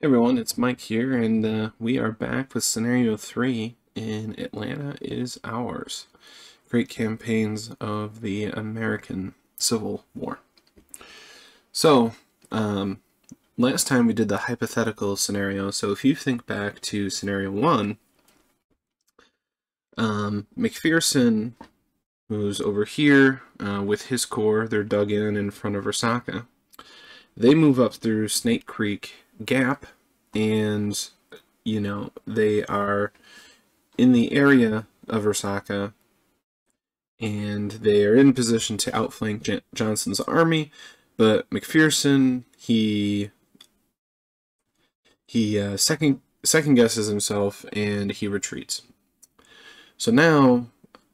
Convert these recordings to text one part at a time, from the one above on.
Hey everyone, it's Mike here, and we are back with Scenario 3 in Atlanta is Ours. Great campaigns of the American Civil War. So, last time we did the hypothetical scenario, so if you think back to Scenario 1, McPherson, who's over here with his corps, they're dug in front of Resaca. They move up through Snake Creek Gap, and they are in the area of Resaca, and they are in position to outflank Johnson's army, but McPherson, he second guesses himself and he retreats. So now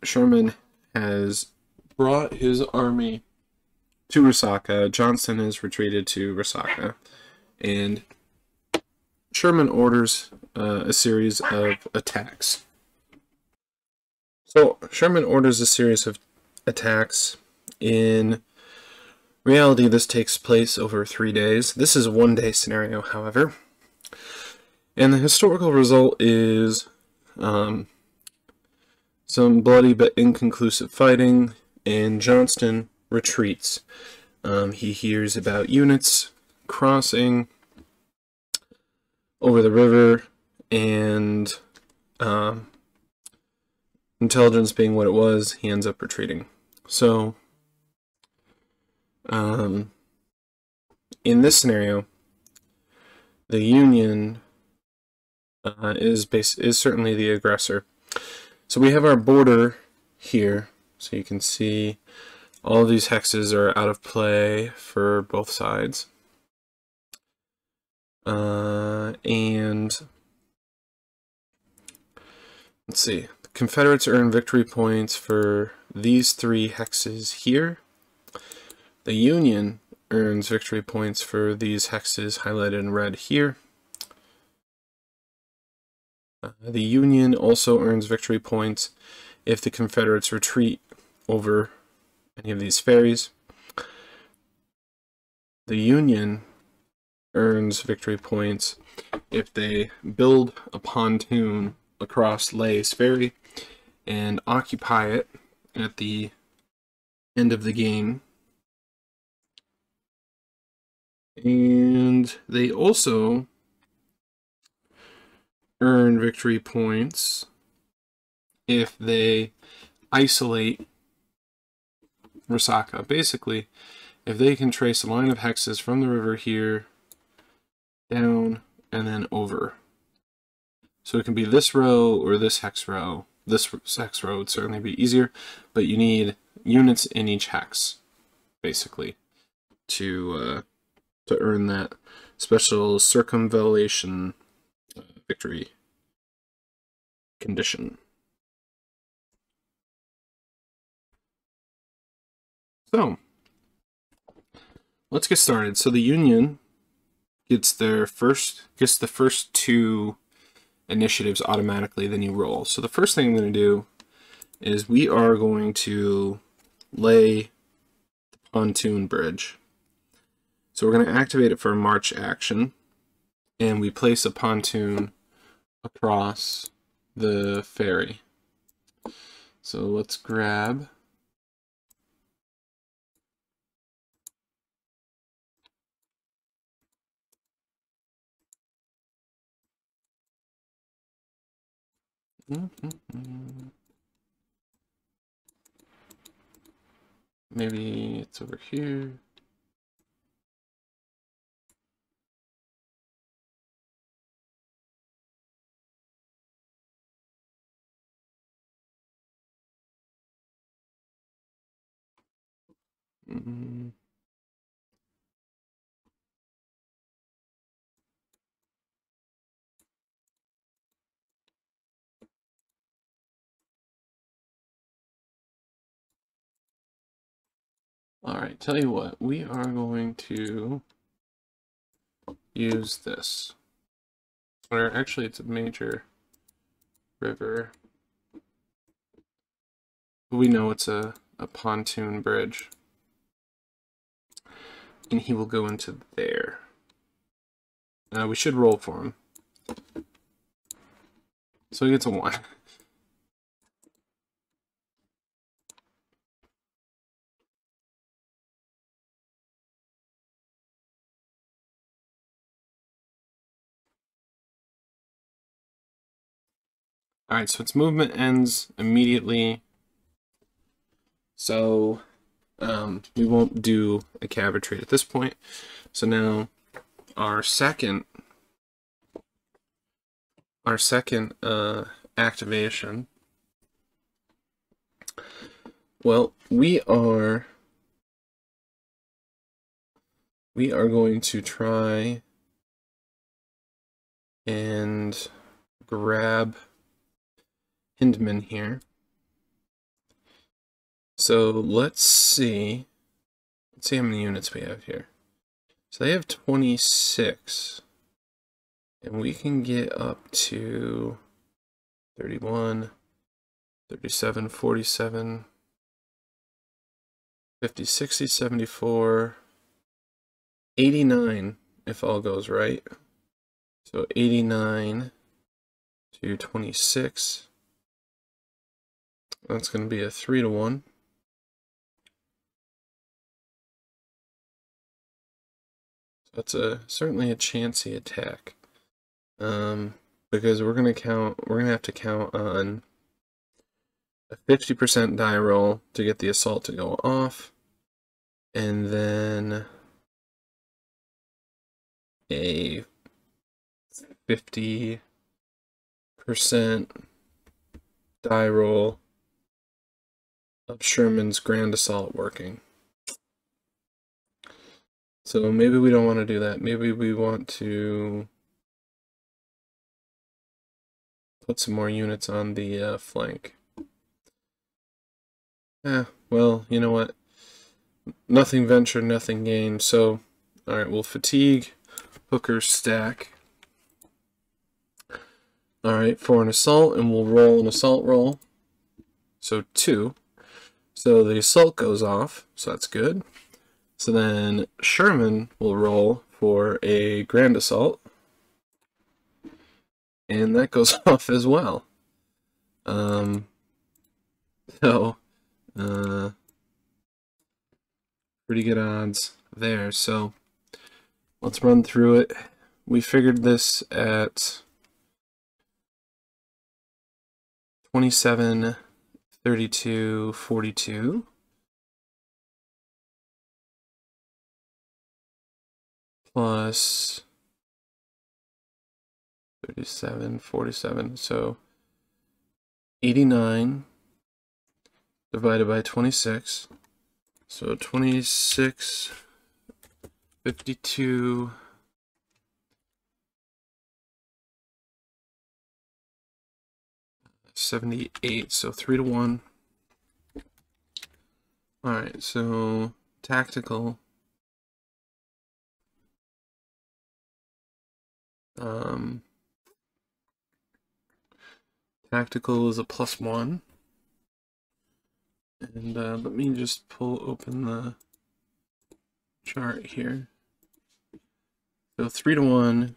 Sherman has brought his army to Resaca. Johnson has retreated to Resaca, and Sherman orders a series of attacks. So Sherman orders a series of attacks. In reality, this takes place over 3 days. This is a one-day scenario, however. And the historical result is some bloody but inconclusive fighting, and Johnston retreats. He hears about units crossing over the river, and intelligence being what it was, he ends up retreating. So, in this scenario, the Union is certainly the aggressor. So we have our border here, so you can see all of these hexes are out of play for both sides. And let's see, the Confederates earn victory points for these 3 hexes here. The Union earns victory points for these hexes highlighted in red here. The Union also earns victory points if the Confederates retreat over any of these ferries. The Union earns victory points if they build a pontoon across Lay's Ferry and occupy it at the end of the game. And they also earn victory points if they isolate Resaca. Basically, if they can trace a line of hexes from the river here down and then over. So it can be this row or this hex row. This hex row would certainly be easier, but you need units in each hex, basically, to earn that special circumvallation victory condition. So let's get started. So the Union gets the first 2 initiatives automatically, then you roll. So the first thing I'm going to do is we are going to lay the pontoon bridge. So we're going to activate it for a march action, and we place a pontoon across the ferry. So let's grab maybe it's over here. Alright, tell you what, we are going to use this. Or actually, it's a major river. We know it's a pontoon bridge. And he will go into there. We should roll for him. So he gets a 1. Alright, so its movement ends immediately. So we won't do a cav trait at this point. So now our second activation. Well, we are going to try and grab Hindman here. So let's see how many units we have here. So they have 26, and we can get up to 31, 37, 47, 50, 60, 74, 89 if all goes right. So 89 to 26. That's going to be a 3-to-1. So that's certainly a chancy attack. Because we're going to have to count on a 50% die roll to get the assault to go off, and then a 50% die roll of Sherman's Grand Assault working. So maybe we don't want to do that. Maybe we want to put some more units on the flank. Well, you know what? Nothing ventured, nothing gained. So, alright, we'll fatigue Hooker's stack. Alright, for an assault, and we'll roll an assault roll. So 2. So the assault goes off, so that's good. So then Sherman will roll for a grand assault. And that goes off as well. Pretty good odds there. So let's run through it. We figured this at 27, 32, 42. Plus 37, 47. So 89 divided by 26. So 26, 52, 78. So 3-to-1. Alright, so tactical. Tactical is a +1. And let me just open the chart here. So 3-to-1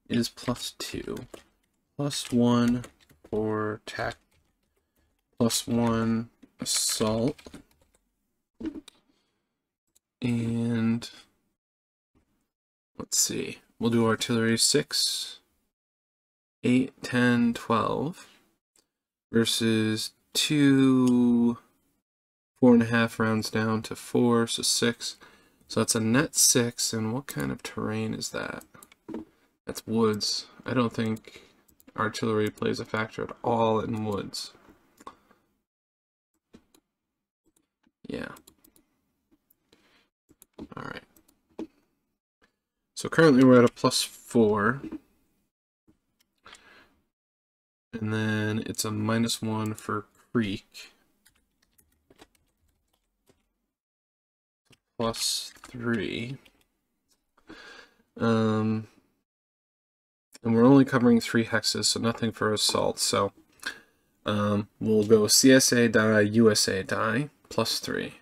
is +2. +1 for +1 assault. And let's see. We'll do artillery 6, 8, 10, 12 versus 2, 4.5 rounds down to 4, so 6. So that's a net 6, and what kind of terrain is that? That's woods. I don't think artillery plays a factor at all in woods. Yeah. Alright. So currently we're at a +4. And then it's a -1 for Creek. +3. And we're only covering 3 hexes, so nothing for assault. So we'll go CSA die, USA die, +3.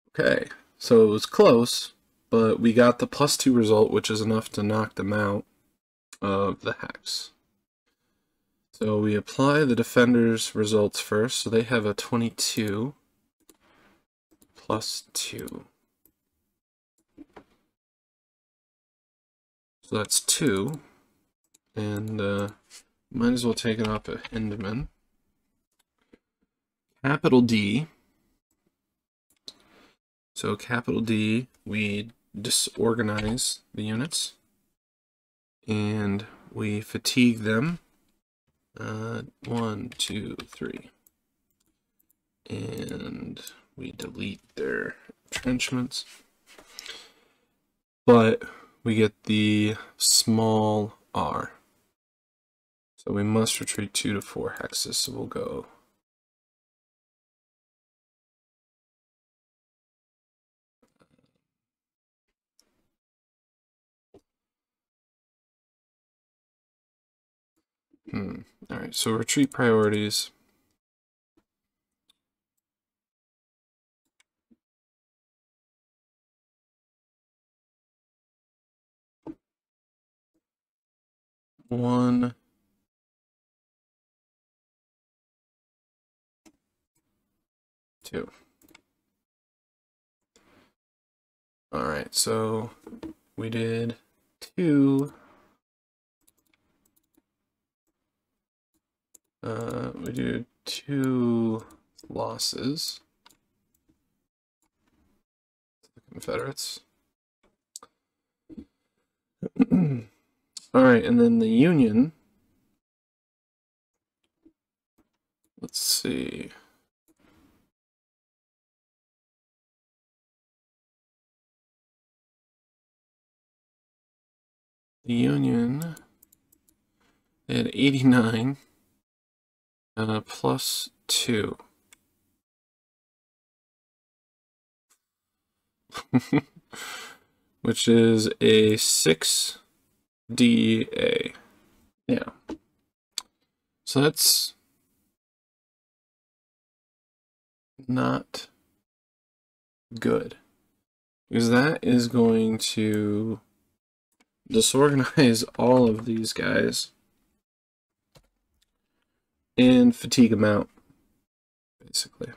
Okay, so it was close, but we got the +2 result, which is enough to knock them out of the hex. So we apply the defender's results first. So they have a 22 +2. So that's 2. And might as well take it off at Hindeman. Capital D. So capital D, we disorganize the units. And we fatigue them. 1, 2, 3. And we delete their entrenchments. But we get the small r. So we must retreat 2 to 4 hexes. So we'll go all right, so retreat priorities. One, two. All right, so we did 2. We do 2 losses to the Confederates. All right, and then the Union. Let's see. The Union, they had 89 +2. Which is a 6 DA. Yeah. So that's not good, because that is going to disorganize all of these guys and fatigue them out, basically.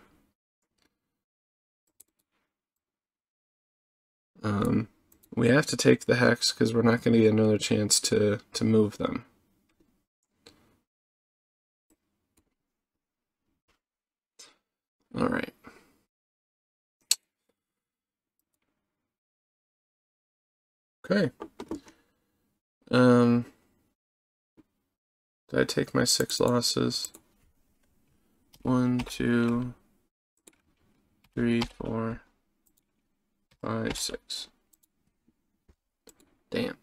We have to take the hex because we're not going to get another chance to move them. All right. Okay. Did I take my 6 losses? 1, 2, 3, 4, 5, 6. Damn.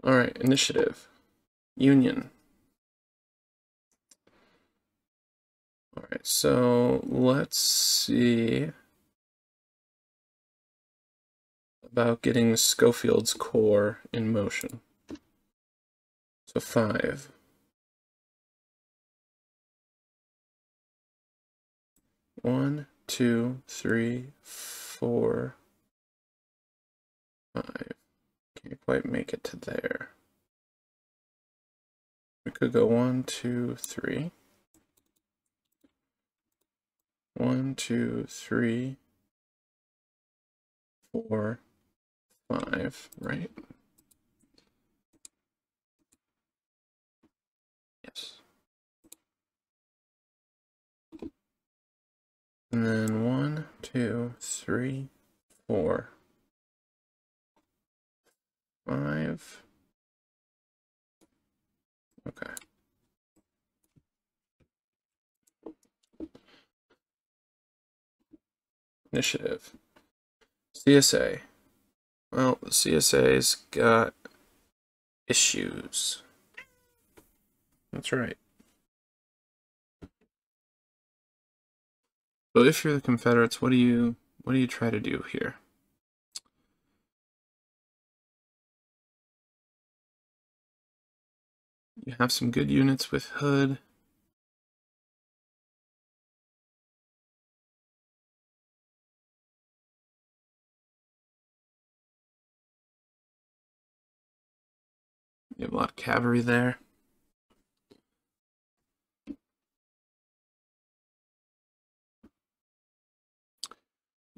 All right, initiative. Union. All right, so let's see about getting Schofield's core in motion. So 5. 1, 2, 3, 4, 5. Can't quite make it to there. We could go 1, 2, 3. 1, 2, 3, 4, 5, right? Yes. And then 1, 2, 3, 4, 5. Okay. Initiative. CSA. Well, the CSA's got issues. That's right. So if you're the Confederates, what do you try to do here? You have some good units with Hood. You have a lot of cavalry there.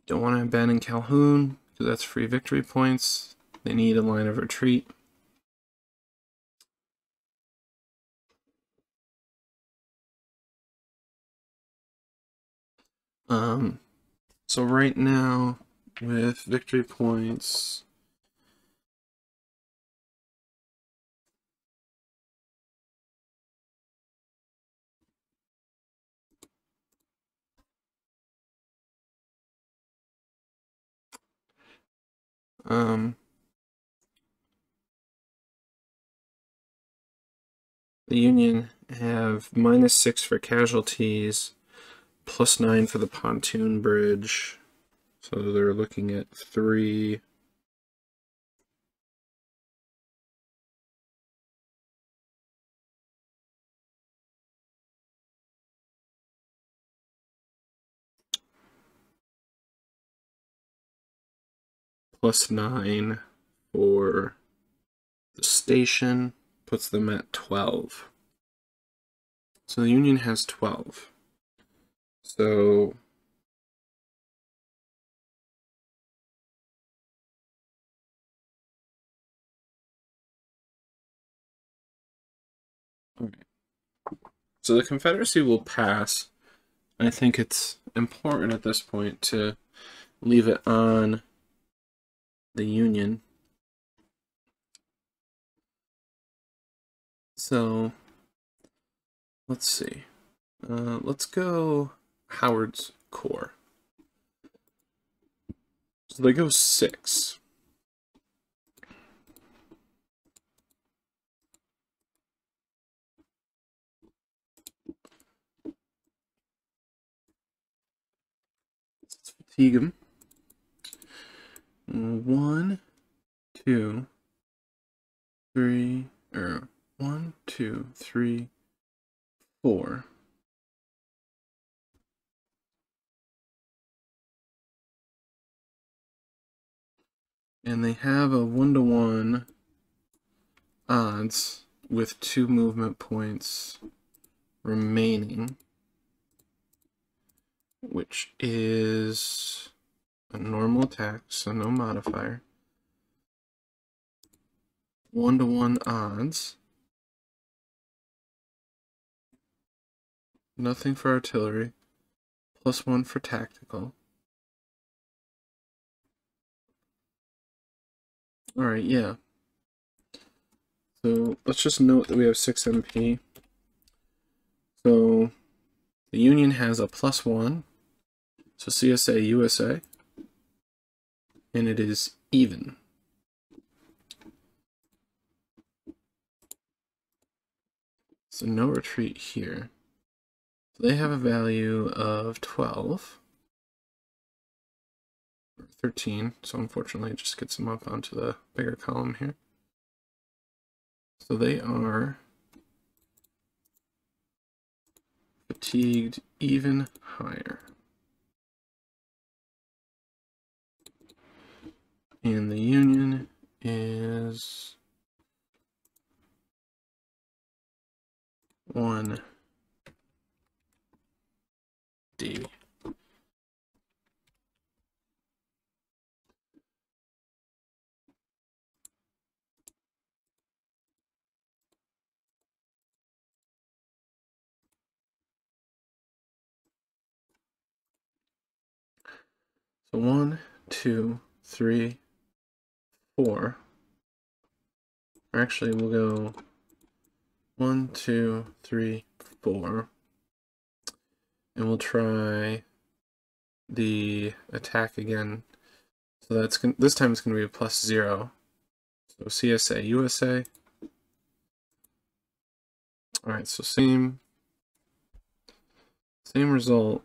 Don't want to abandon Calhoun, because that's free victory points. They need a line of retreat. So right now, with victory points, the Union have -6 for casualties, +9 for the pontoon bridge. So they're looking at 3. +9 for the station, puts them at 12. So the Union has 12. So So the Confederacy will pass. I think it's important at this point to leave it on the Union. So let's see. Let's go Howard's Corps. So they go 6. Let's fatigue them. 1, 2, 3, or 1, 2, 3, 4. And they have a 1-to-1 odds with 2 movement points remaining, which is a normal attack, so no modifier. 1-to-1 odds. Nothing for artillery. +1 for tactical. Alright, yeah. So let's just note that we have 6 MP. So the Union has a +1. So CSA, USA. And it is even. So no retreat here. So they have a value of 12. Or 13. So unfortunately it just gets them up onto the bigger column here. So they are fatigued even higher. And the Union is 1D. So 1, 2, 3, 4. Or actually, we'll go 1, 2, 3, 4. And we'll try the attack again. So that's this time it's going to be a +0. So CSA, USA. Alright, so same result.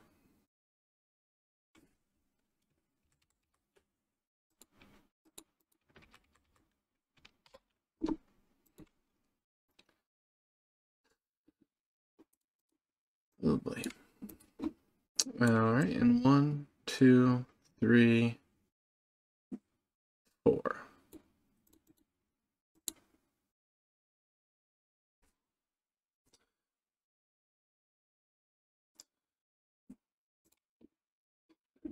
Oh boy. Alright, and 1, 2, 3, 4.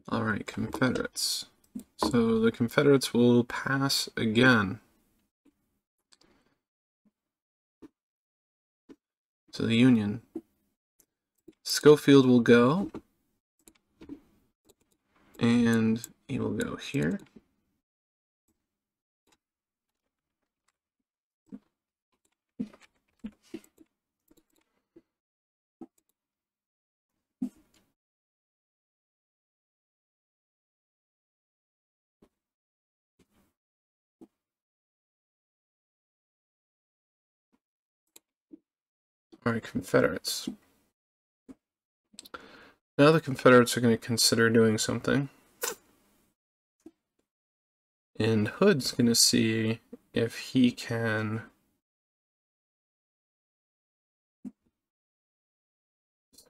All right, Confederates. So the Confederates will pass again. So the Union. Schofield will go, and he will go here. All right, Confederates. Now the Confederates are going to consider doing something. And Hood's going to see if he can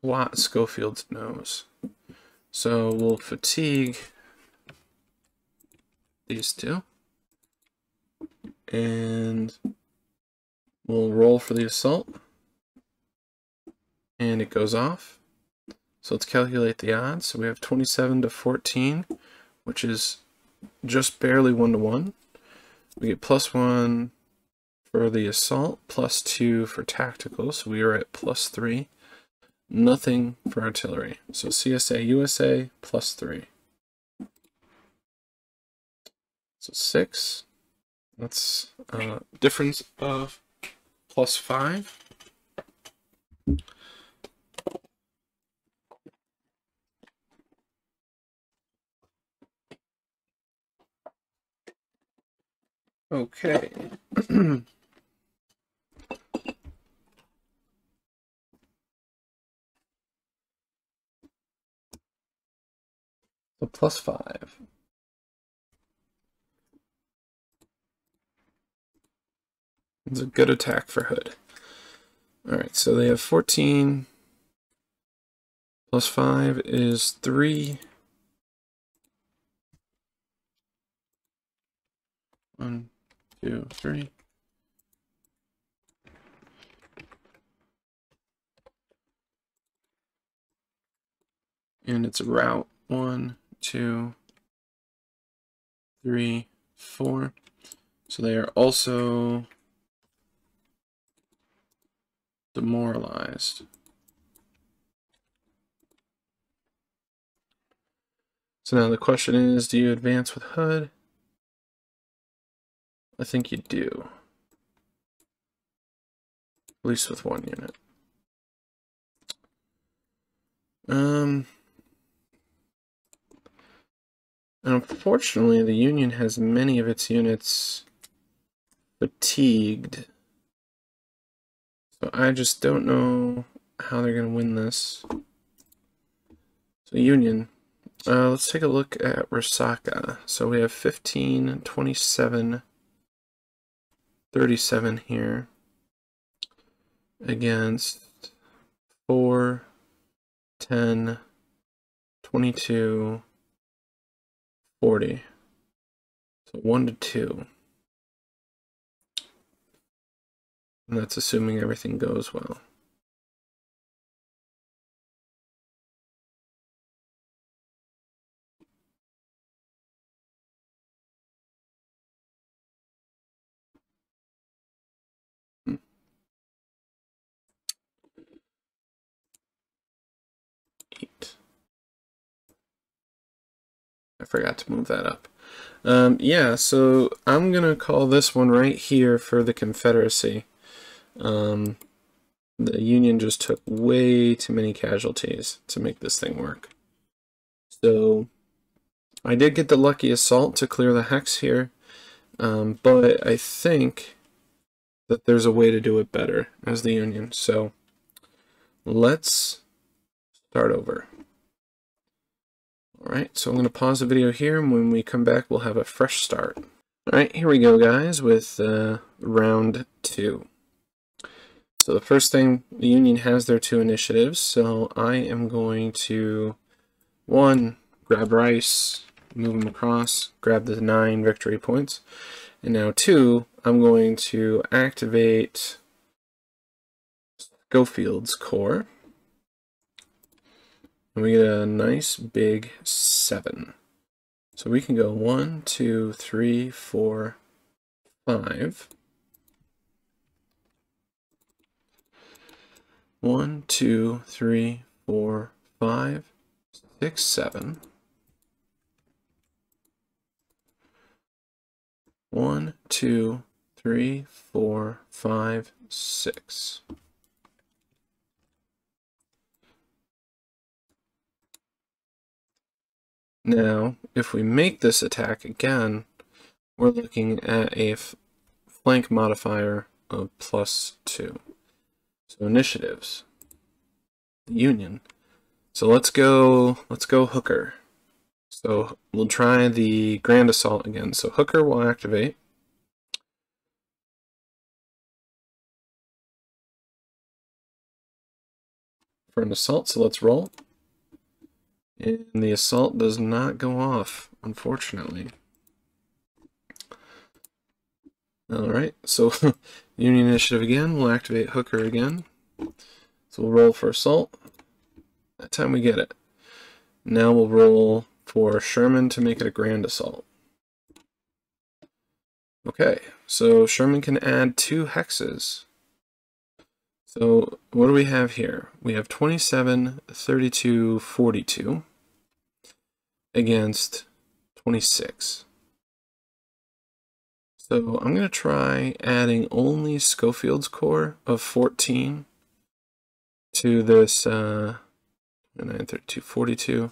swat Schofield's nose. So we'll fatigue these two. And we'll roll for the assault. And it goes off. So let's calculate the odds. So we have 27 to 14, which is just barely 1-to-1. We get +1 for the assault, +2 for tactical, so we are at +3. Nothing for artillery. So CSA USA +3. So 6. That's a difference of +5. Okay. So +5. It's a good attack for Hood. Alright, so they have 14. +5 is 3. 1, 2, 3. And it's a route. 1, 2, 3, 4. So they are also demoralized. So now the question is, do you advance with Hood? I think you do. At least with one unit. Unfortunately, the Union has many of its units fatigued. So I just don't know how they're going to win this. So Union, let's take a look at Resaca. So we have 15, 27, 37 here against 4, 10, 22, 40. So 1 to 2. And that's assuming everything goes well. I forgot to move that up. Yeah, so I'm going to call this one right here for the Confederacy. The Union just took way too many casualties to make this thing work. So I did get the lucky assault to clear the hex here, but I think that there's a way to do it better as the Union. So let's start over. Alright, so I'm going to pause the video here, and when we come back we'll have a fresh start. Alright, here we go guys with round 2. So the first thing, the Union has their 2 initiatives, so I am going to, 1, grab Rice, move him across, grab the 9 victory points, and now 2, I'm going to activate Schofield's Corps. and we get a nice big 7. So we can go 1, 2, 3, 4, 5. 1, 2, 3, 4, 5, 6, 7. 1, 2, 3, 4, 5, 6. Now, if we make this attack again, we're looking at a flank modifier of +2. So initiatives, Union. So let's go Hooker. So we'll try the Grand Assault again. So Hooker will activate. For an assault, so let's roll. And the assault does not go off, unfortunately. Alright, so Union Initiative again, we'll activate Hooker again. So we'll roll for assault. That time we get it. Now we'll roll for Sherman to make it a Grand Assault. Okay, so Sherman can add 2 hexes. So what do we have here? We have 27, 32, 42 against 26. So I'm going to try adding only Schofield's core of 14 to this 9, 32, 42.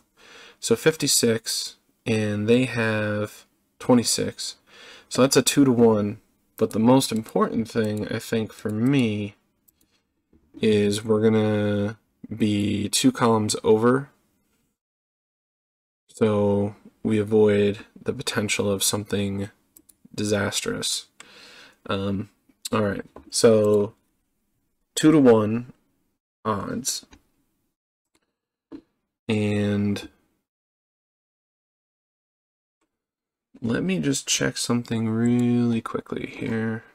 So 56, and they have 26. So that's a 2-to-1. But the most important thing, I think, for me is we're going to be 2 columns over. So we avoid the potential of something disastrous. Alright, so 2-to-1 odds. And let me just check something really quickly here.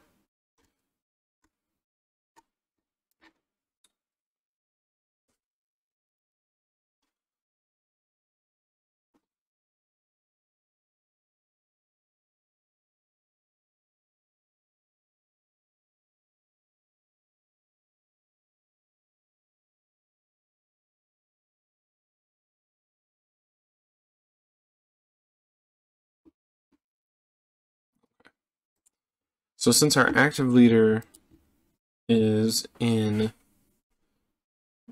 So since our active leader is in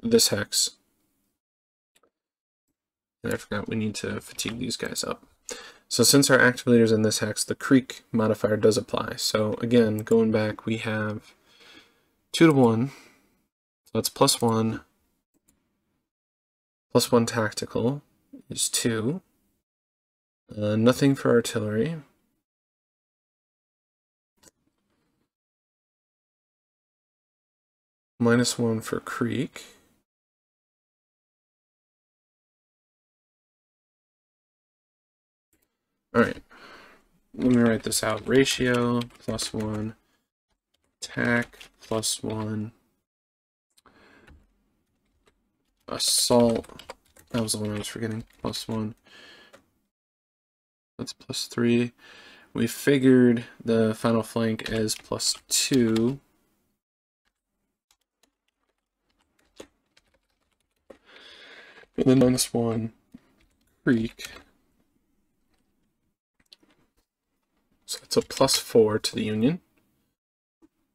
this hex, and I forgot we need to fatigue these guys up. So since our active leader is in this hex, the Creek modifier does apply. So again, going back, we have 2-to-1. So that's +1. +1 tactical is 2. Nothing for artillery. -1 for Creek. Alright, let me write this out. Ratio +1, attack +1, assault, that was the one I was forgetting, +1. That's +3. We figured the final flank as +2. And then -1 Creek. So it's a +4 to the Union.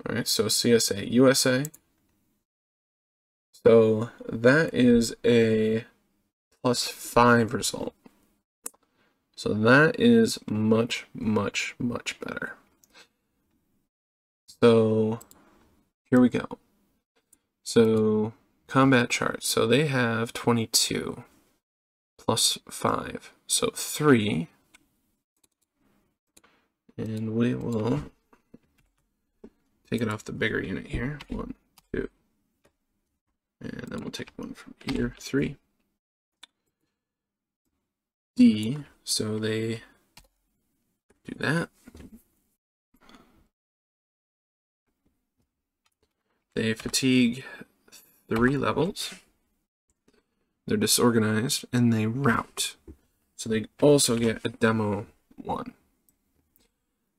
Alright, so CSA, USA. So that is a +5 result. So that is much, much, much better. So here we go. So combat charts. So they have 22 +5. So 3. And we will take it off the bigger unit here. 1, 2. And then we'll take one from here. 3. D. So they do that. They fatigue 3 levels. they're disorganized, and they route. So they also get a demo 1.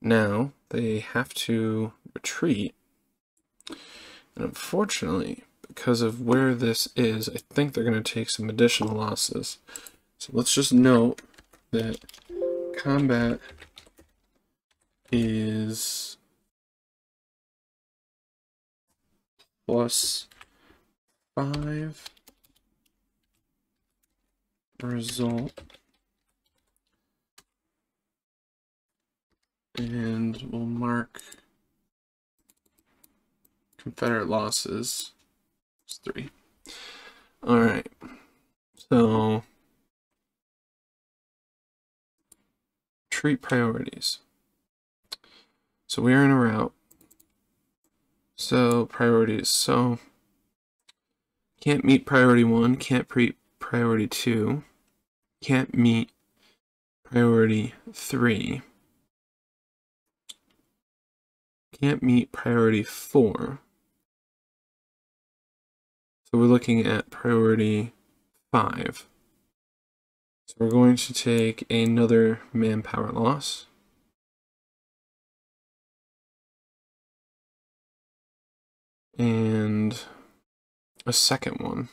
Now they have to retreat, and unfortunately, because of where this is, I think they're going to take some additional losses. So let's just note that combat is +5 result, and we'll mark Confederate losses as 3. All right, so treat priorities. So we are in a route. So priorities. So can't meet priority 1, can't meet priority 2, can't meet priority 3, can't meet priority 4. So we're looking at priority 5. So we're going to take another manpower loss. And a second one.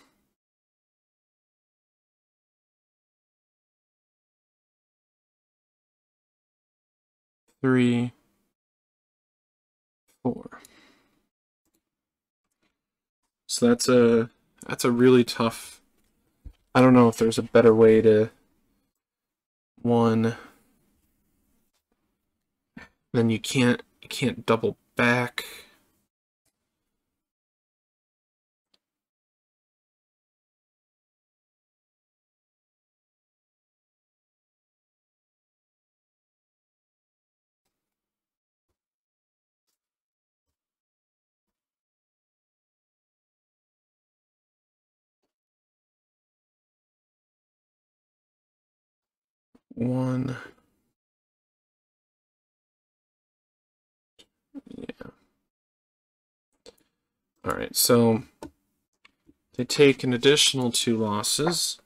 Three, 4. So that's a really tough. I don't know if there's a better way to one. Then you can't double back. One. Yeah. All right, so they take an additional 2 losses.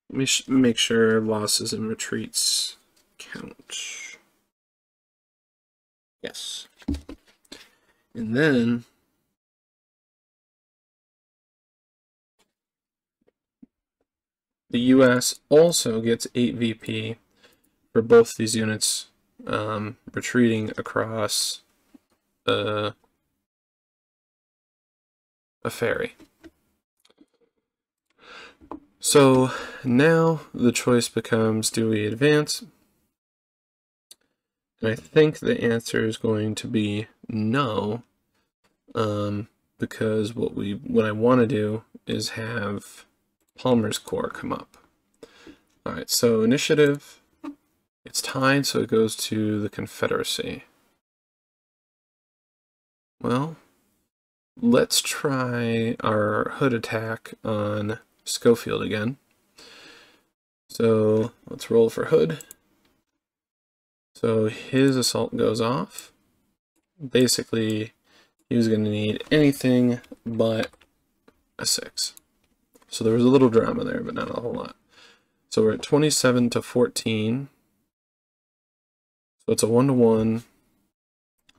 Let me make sure losses and retreats count. Yes. And then the US also gets 8 VP for both these units retreating across a ferry. So now the choice becomes, do we advance? And I think the answer is going to be no, because what I want to do is have Palmer's Corps come up. All right, so initiative, it's tied, so it goes to the Confederacy. Well, let's try our hood attack on Schofield again. So let's roll for Hood. So his assault goes off. Basically, he was going to need anything but a 6. So there was a little drama there, but not a whole lot. So we're at 27 to 14. So it's a 1-to-1.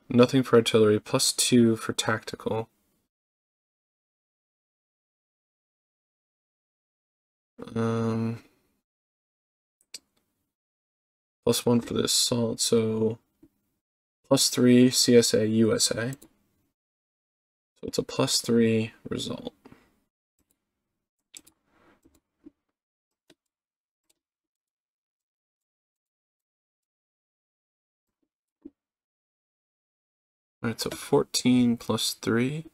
Nothing for artillery, +2 for tactical. +1 for the assault, so +3 CSA USA. So it's a +3 result. Alright, so 14 plus 3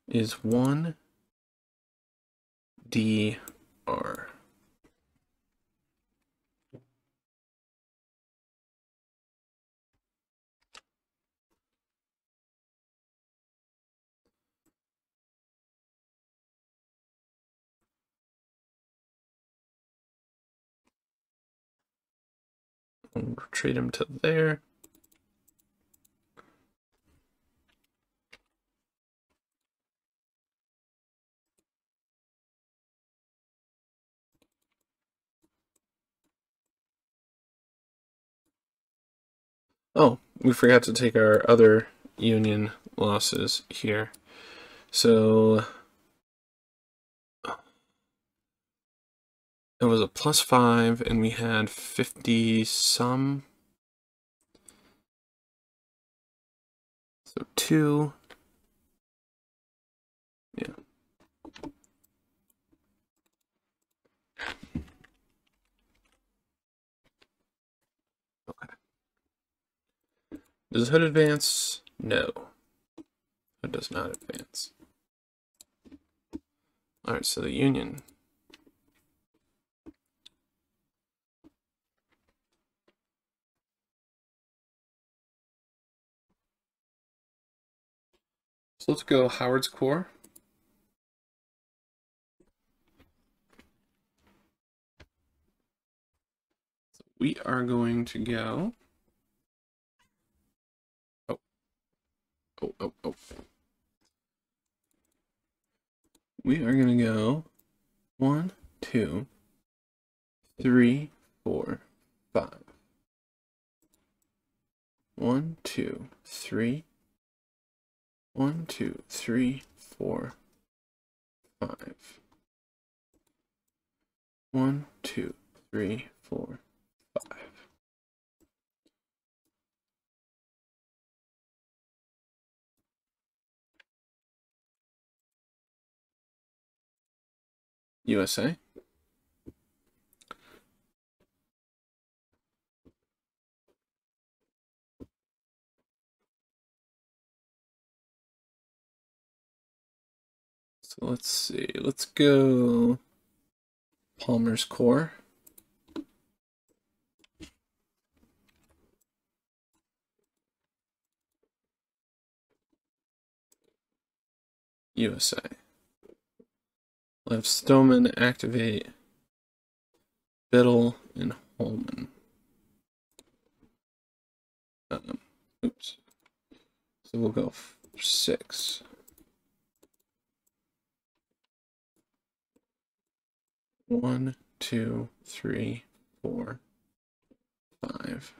is 1 DR. We'll retreat him to there. Oh, we forgot to take our other Union losses here. So it was a +5, and we had 50 some. So 2. Yeah. Okay. Does Hood advance? No. Hood does not advance. Alright, so the Union. So let's go Howard's Corps. So we are going to go. Oh. We are going to go 1, 2, 3, 4, 5. 1, 2, 3. 1, 2, 3, 4, 5. 1, 2, 3, 4, 5. USA. So let's see. Let's go Palmer's Corps. USA. We'll have Stoneman activate Biddle and Holman. Oops. So we'll go 6. 1, 2, 3, 4, 5.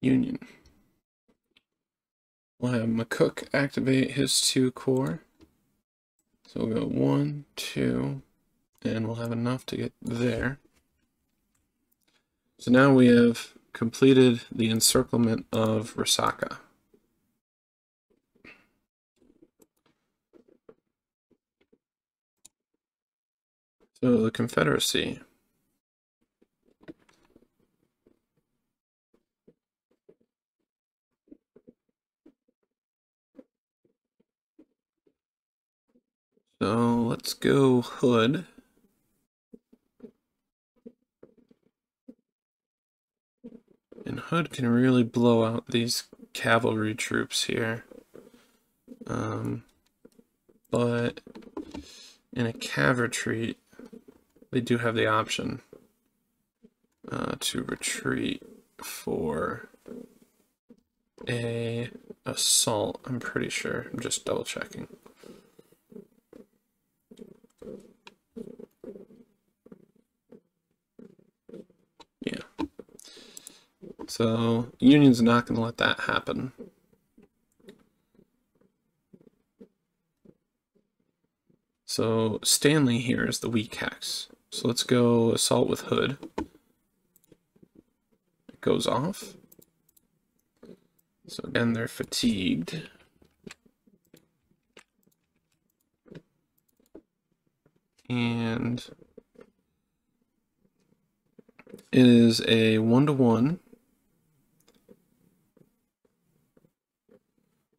Union. We'll have McCook activate his 2 corps. So we'll go 1, 2, and we'll have enough to get there. So now we have completed the encirclement of Resaca. So the Confederacy. So let's go Hood. And Hood can really blow out these cavalry troops here. But in a cav retreat, they do have the option to retreat for a assault, I'm pretty sure. I'm just double checking. Yeah. So Union's not going to let that happen. So Stanley here is the weak hex. So let's go assault with Hood. It goes off. So again, they're fatigued. And it is a 1-to-1.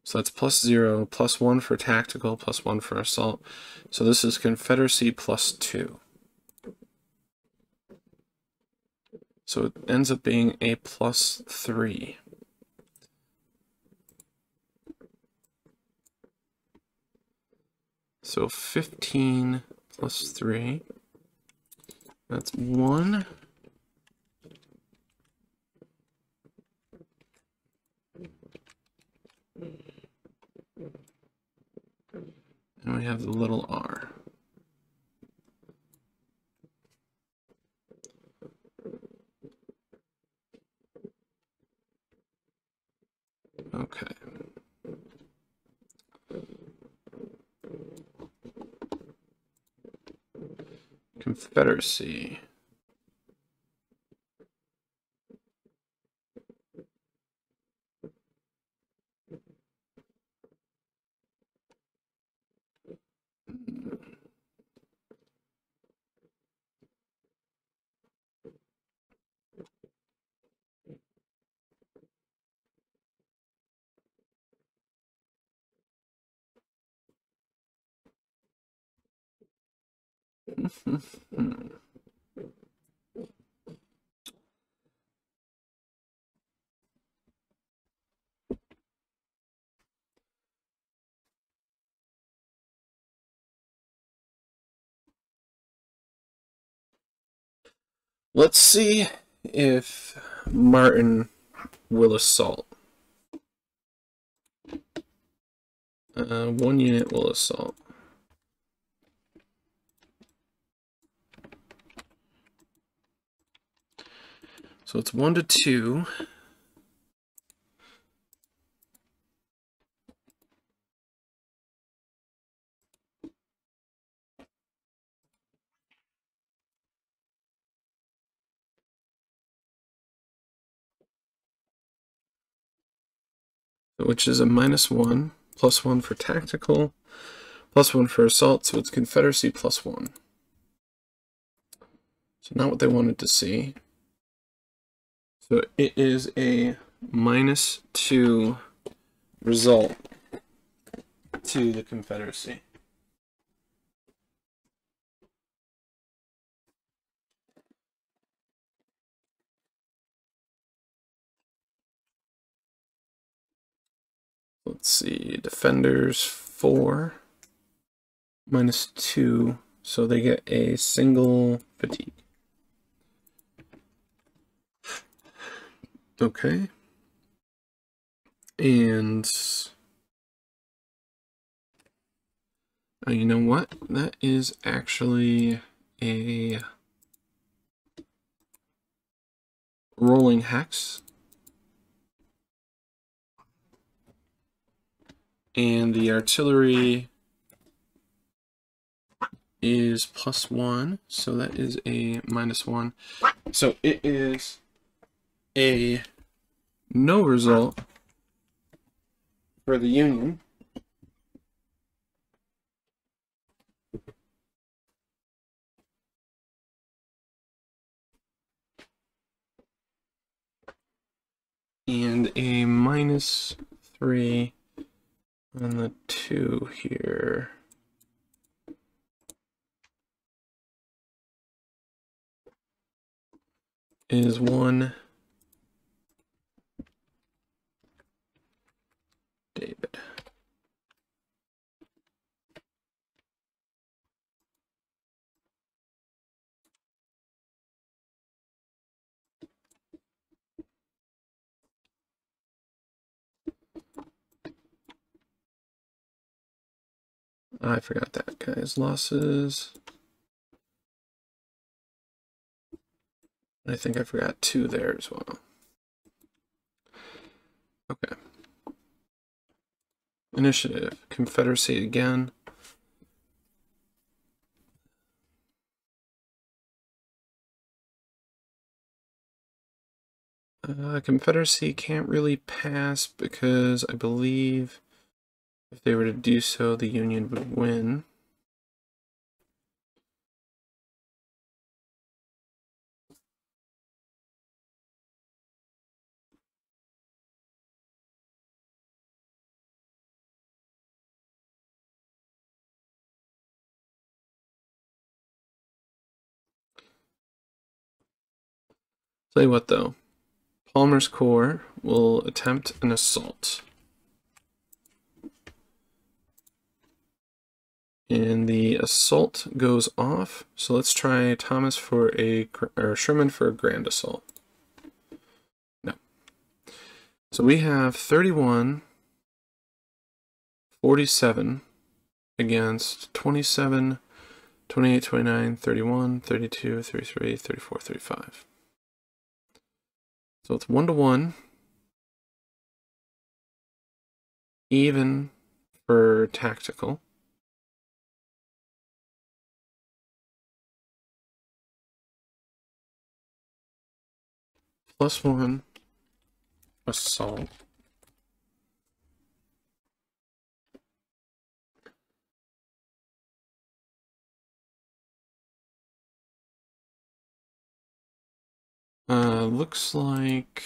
So that's +0, +1 for tactical, +1 for assault. So this is Confederacy +2. So it ends up being a +3. So 15 plus 3, that's 1. And we have the little r. Okay. Confederacy. Let's see if Martin will assault. 1 unit will assault. So it's 1 to 2. Which is a -1, +1 for tactical, +1 for assault, so it's Confederacy +1. So not what they wanted to see. So it is a -2 result to the Confederacy. Let's see, defenders 4, -2, so they get a single fatigue. Okay. And you know what? That is actually a rolling hex. And the artillery is +1, so that is a -1. So it is a no result for the Union. And a -3 on the 2 here. Is 1 David. I forgot that guy's losses. I think I forgot 2 there as well. Okay. Initiative. Confederacy again. Confederacy can't really pass because I believe if they were to do so, the Union would win. Tell you what though, Palmer's Corps will attempt an assault. And the assault goes off. So let's try Thomas for or Sherman for a grand assault. No. So we have 31, 47 against 27, 28, 29, 31, 32, 33, 34, 35. So it's 1-to-1. Even for tactical. +1 assault. Looks like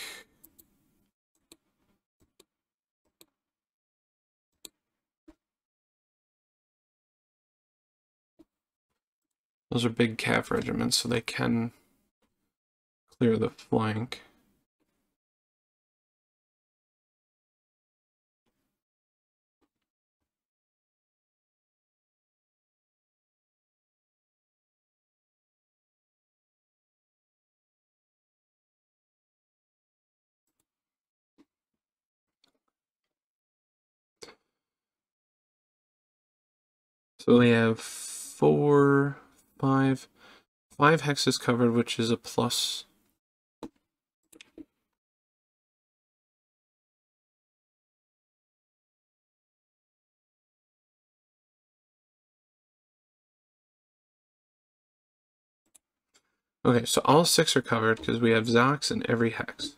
those are big cav regiments, so they can clear the flank. So we have 5 hexes covered, which is a plus. Okay, so all 6 are covered because we have Zox in every hex.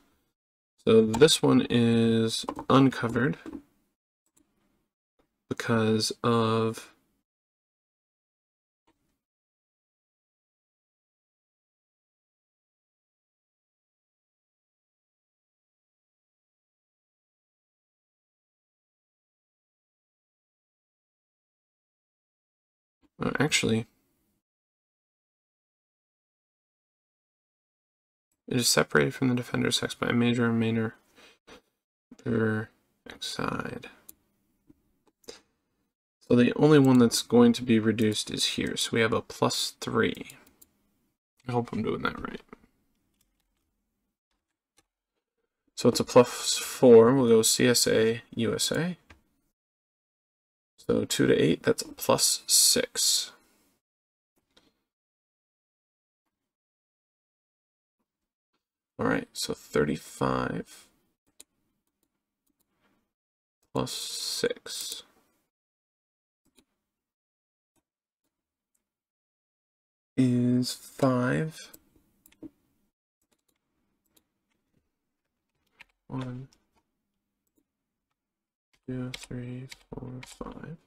So this one is uncovered because of actually, it is separated from the defender's hex by a major and minor per X side. So the only one that's going to be reduced is here. So we have a +3. I hope I'm doing that right. So it's a +4. We'll go CSA, USA. So 2 to 8, that's a +6. All right, so 35 +6 is 5. 1, 2, 3, 4, 5.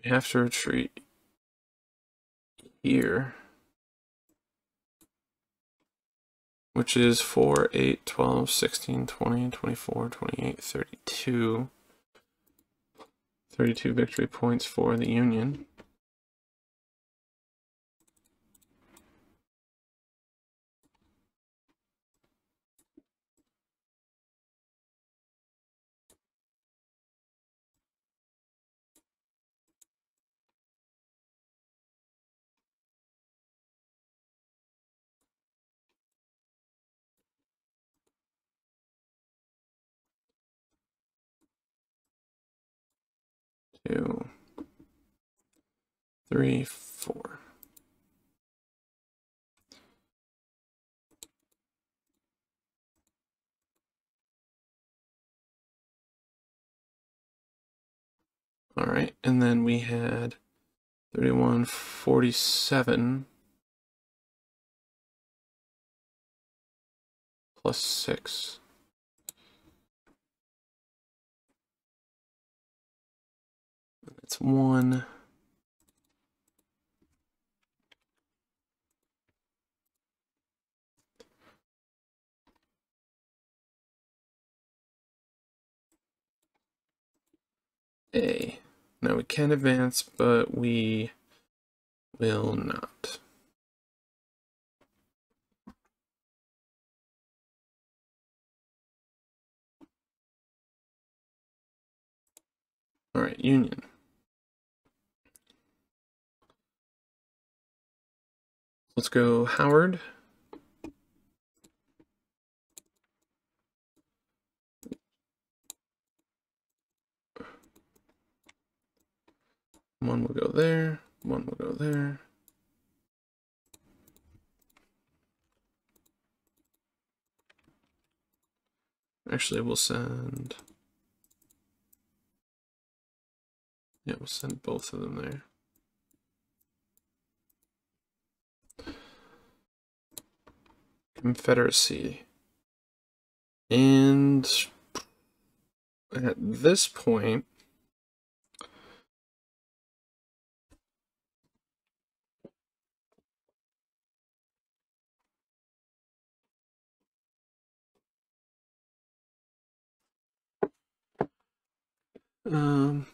We have to retreat here, which is 4, 8, 12, 16, 20, 24, 28, 32. 32 victory points for the Union. Two, 3, 4. All right, and then we had 31, 47 +6. That's 1. A. Now we can advance, but we will not. All right, Union. Let's go Howard. One will go there, one will go there. Actually, we'll send... Yeah, we'll send both of them there. Confederacy. And at this point, so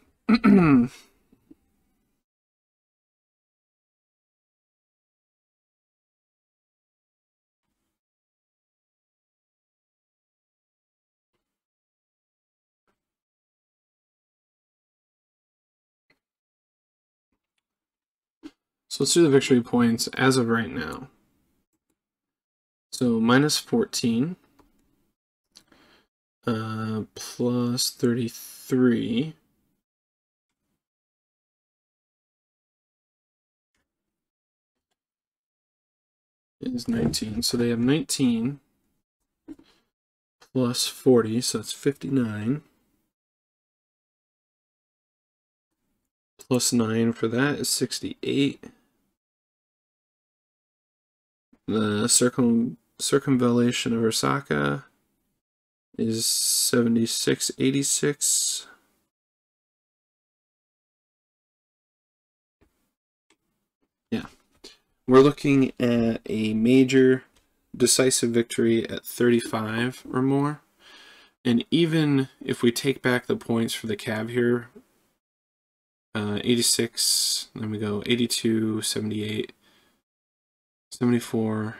let's do the victory points as of right now. So minus 14 plus 33 is 19. So they have 19 plus 40, so that's 59. Plus 9 for that is 68. The circumvallation of Resaca is 7686. Yeah. We're looking at a major decisive victory at 35 or more. And even if we take back the points for the cav here, 86, then we go 82, 78, 74,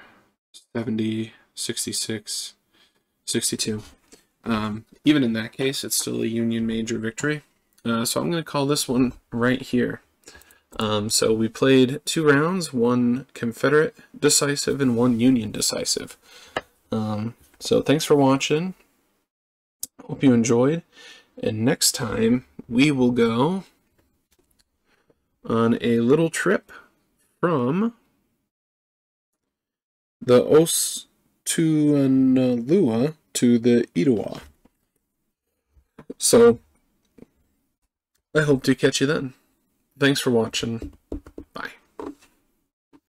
70, 66, 62. Even in that case, it's still a Union major victory. So I'm going to call this one right here. So we played 2 rounds, 1 Confederate decisive and 1 Union decisive. So thanks for watching. Hope you enjoyed. And next time we will go on a little trip from the Ostuanalua to the Etowah. So I hope to catch you then. Thanks for watching.